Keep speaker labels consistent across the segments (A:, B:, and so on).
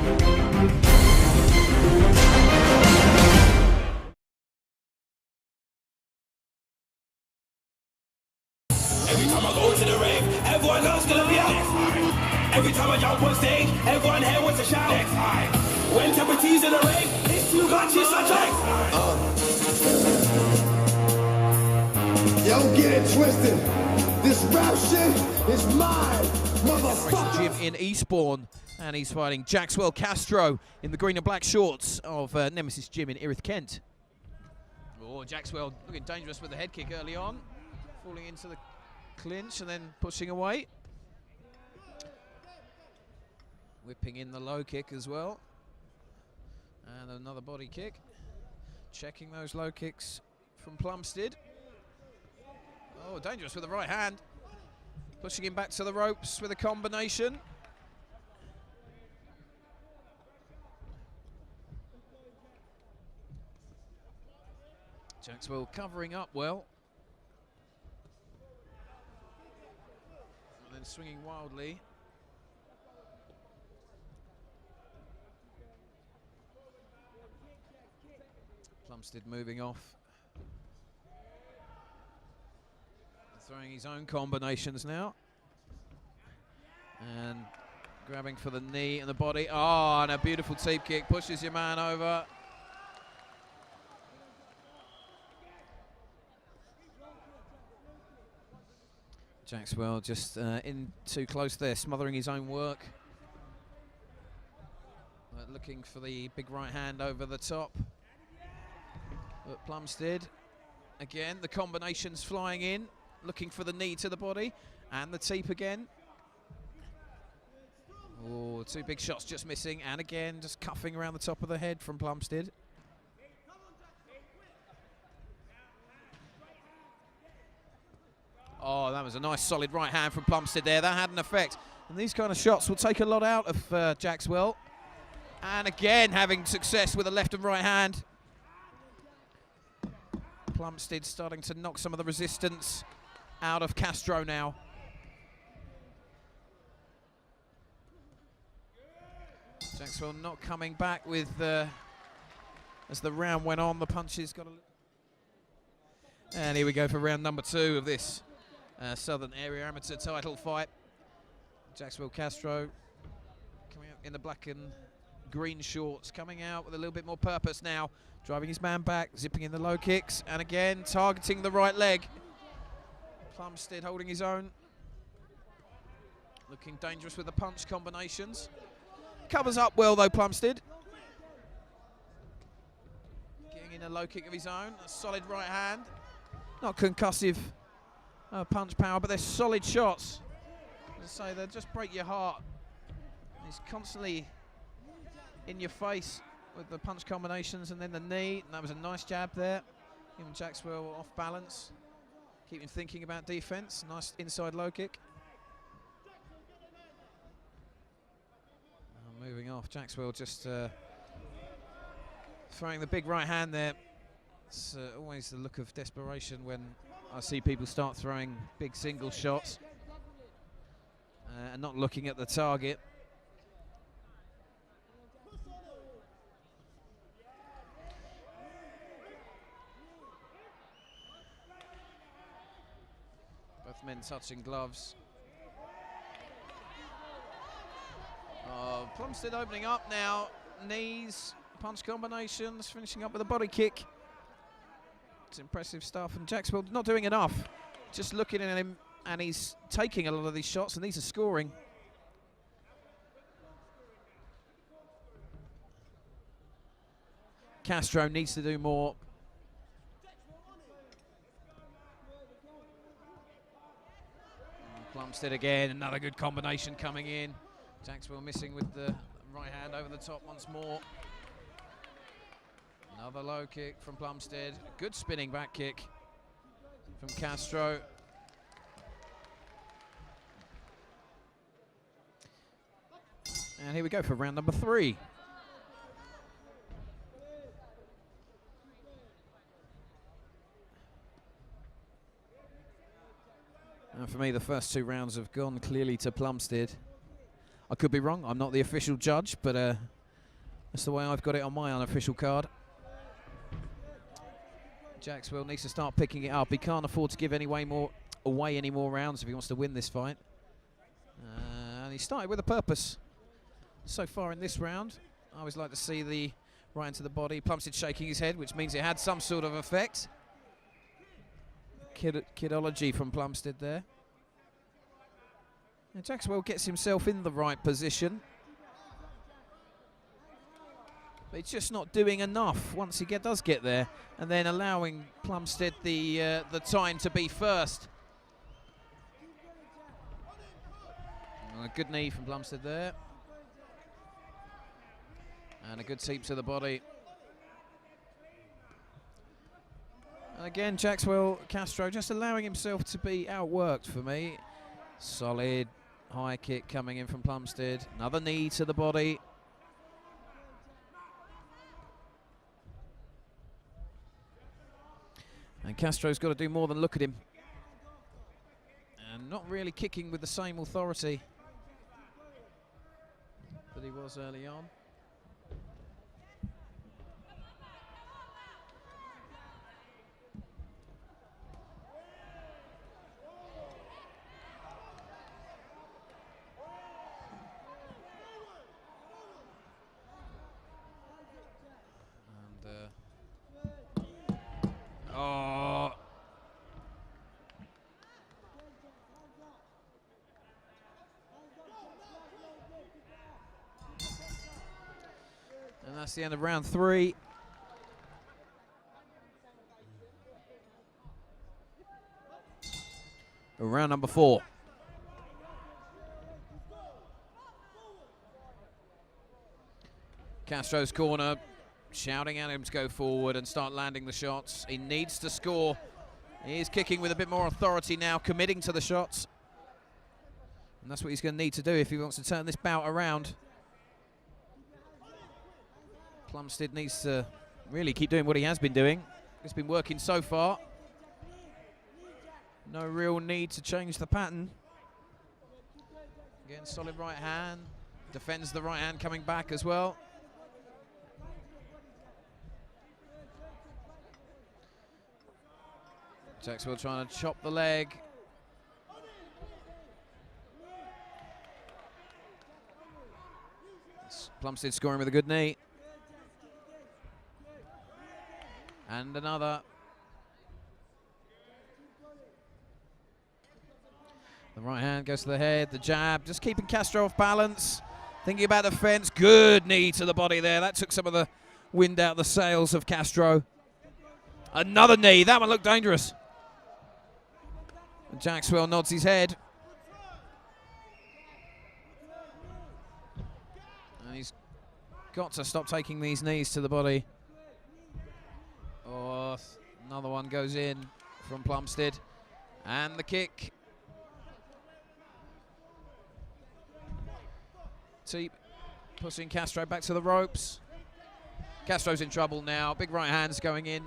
A: Every time I go to the rave, everyone knows gonna be a next high. Every time I jump on stage, everyone here wants to shout next high. When temperature's in the rave, it's too much, it's such a next high.
B: Yo, get it twisted. This rap shit is mine, motherfucker.
C: Gym in Eastbourne, and he's fighting Jaxwell Castro in the green and black shorts of Nemesis Gym in Erith, Kent. Oh, Jaxwell looking dangerous with the head kick early on, falling into the clinch and then pushing away. Whipping in the low kick as well. And another body kick. Checking those low kicks from Plumstead. Oh, dangerous with the right hand. Pushing him back to the ropes with a combination. Jaxwell covering up well. And then swinging wildly. Plumstead moving off. Throwing his own combinations now. And grabbing for the knee and the body. Oh, and a beautiful teep kick. Pushes your man over. Jaxwell just in too close there, smothering his own work. Looking for the big right hand over the top. But Plumstead, again, the combinations flying in, looking for the knee to the body, and the teep again. Oh, two big shots just missing, and again, just cuffing around the top of the head from Plumstead. Oh, that was a nice solid right hand from Plumstead there. That had an effect. And these kind of shots will take a lot out of Jaxwell. And again, having success with the left and right hand. Plumstead starting to knock some of the resistance out of Castro now. Jaxwell not coming back with, as the round went on, the punches got a... And here we go for round number 2 of this Southern Area Amateur title fight. Jaxwell Castro coming out in the black and green shorts, coming out with a little bit more purpose now, driving his man back, zipping in the low kicks, and again targeting the right leg. Plumstead holding his own, looking dangerous with the punch combinations. Covers up well though, Plumstead. Getting in a low kick of his own, a solid right hand. Not concussive punch power, but they're solid shots. As I say, they'll just break your heart. He's constantly in your face with the punch combinations, and then the knee, and that was a nice jab there. Even Jaxwell off balance, keep him thinking about defense. Nice inside low kick. Moving off, Jaxwell just throwing the big right hand there. It's always the look of desperation when I see people start throwing big single shots and not looking at the target. Both men touching gloves. Plumstead opening up now, knees, punch combinations, finishing up with a body kick. It's impressive stuff, and Jaxwell not doing enough. Just looking at him, and he's taking a lot of these shots, and these are scoring. Castro needs to do more. Plumstead again, another good combination coming in. Jaxwell missing with the right hand over the top once more. Another low kick from Plumstead. Good spinning back kick from Castro. And here we go for round number 3. And for me, the first 2 rounds have gone clearly to Plumstead. I could be wrong, I'm not the official judge, but That's the way I've got it on my unofficial card. Jackswell needs to start picking it up. He can't afford to give away any more rounds if he wants to win this fight. And he started with a purpose so far in this round. I always like to see the right into the body. Plumstead shaking his head, which means it had some sort of effect. Kidology from Plumstead there. And Jackswell gets himself in the right position. But he's just not doing enough once he does get there, and then allowing Plumstead the time to be first. A good knee from Plumstead there. And a good teep to the body. And again, Castro just allowing himself to be outworked for me. Solid high kick coming in from Plumstead. Another knee to the body. And Castro's got to do more than look at him. And not really kicking with the same authority that he was early on. Oh. And that's the end of round 3. Round number 4. Castro's corner, shouting at him to go forward and start landing the shots. He needs to score. He is kicking with a bit more authority now, committing to the shots. And that's what he's going to need to do if he wants to turn this bout around. Plumstead needs to really keep doing what he has been doing. It's been working so far. No real need to change the pattern. Again, solid right hand. Defends the right hand coming back as well. Jackswell trying to chop the leg. Plumstead scoring with a good knee. And another. The right hand goes to the head, the jab, just keeping Castro off balance. Thinking about the fence, good knee to the body there. That took some of the wind out the sails of Castro. Another knee, that one looked dangerous. And Jackswell nods his head. And he's got to stop taking these knees to the body. Oh, another one goes in from Plumstead. And the kick. Teep pushing Castro back to the ropes. Castro's in trouble now. Big right hands going in.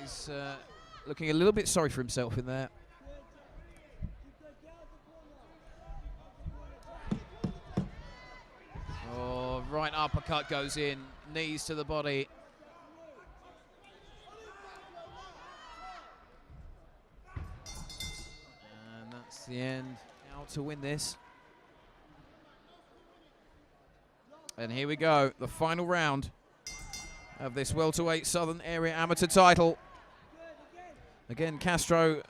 C: He's looking a little bit sorry for himself in there. Oh, right uppercut goes in. Knees to the body. And that's the end. Out to win this. And here we go, the final round of this welterweight Southern Area Amateur title. Again, Castro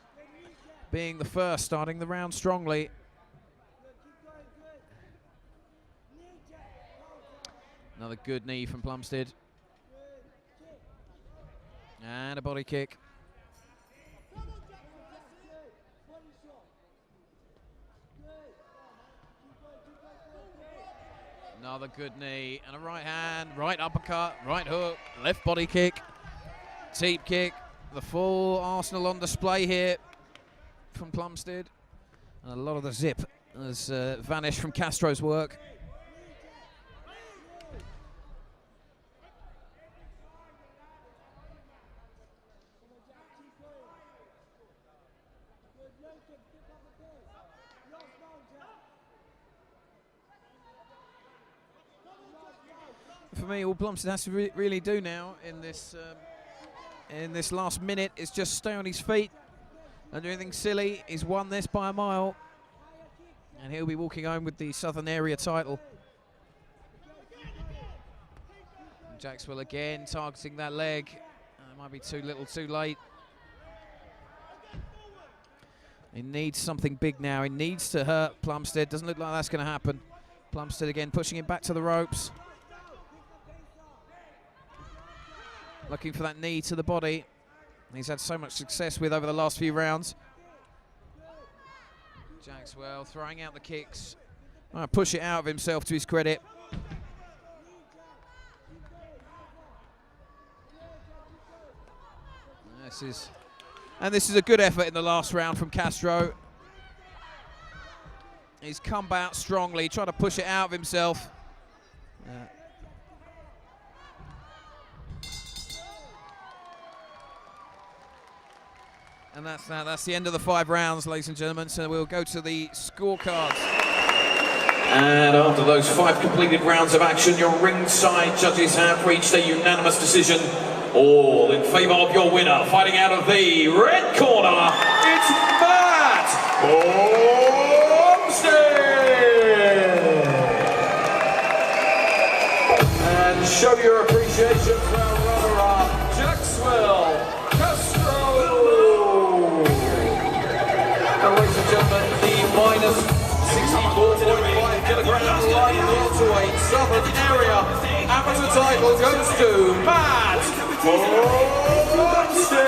C: being the first, starting the round strongly. Another good knee from Plumstead. And a body kick. Another good knee and a right hand, right uppercut, right hook, left body kick, teep kick. The full arsenal on display here from Plumstead. And a lot of the zip has vanished from Castro's work. for me, all Plumstead has to really do now in this last minute is just stay on his feet. Don't do anything silly. He's won this by a mile. And he'll be walking home with the Southern Area title. Jackswell again targeting that leg. Might be too little, too late. He needs something big now. He needs to hurt Plumstead. Doesn't look like that's going to happen. Plumstead again pushing him back to the ropes. Looking for that knee to the body. He's had so much success with over the last few rounds. Jackswell throwing out the kicks. Push it out of himself to his credit. This is a good effort in the last round from Castro. He's come back strongly, trying to push it out of himself. And that's the end of the 5 rounds, ladies and gentlemen. So we'll go to the scorecards.
D: And after those 5 completed rounds of action, your ringside judges have reached a unanimous decision. All in favour of your winner, fighting out of the red corner, it's Matt Plumstead! And show your appreciation for our runner-up, Jackswell, Castro! And ladies and gentlemen, the minus 64.5 kilogram light welterweight Southern Area amateur title goes to Matt Plumstead.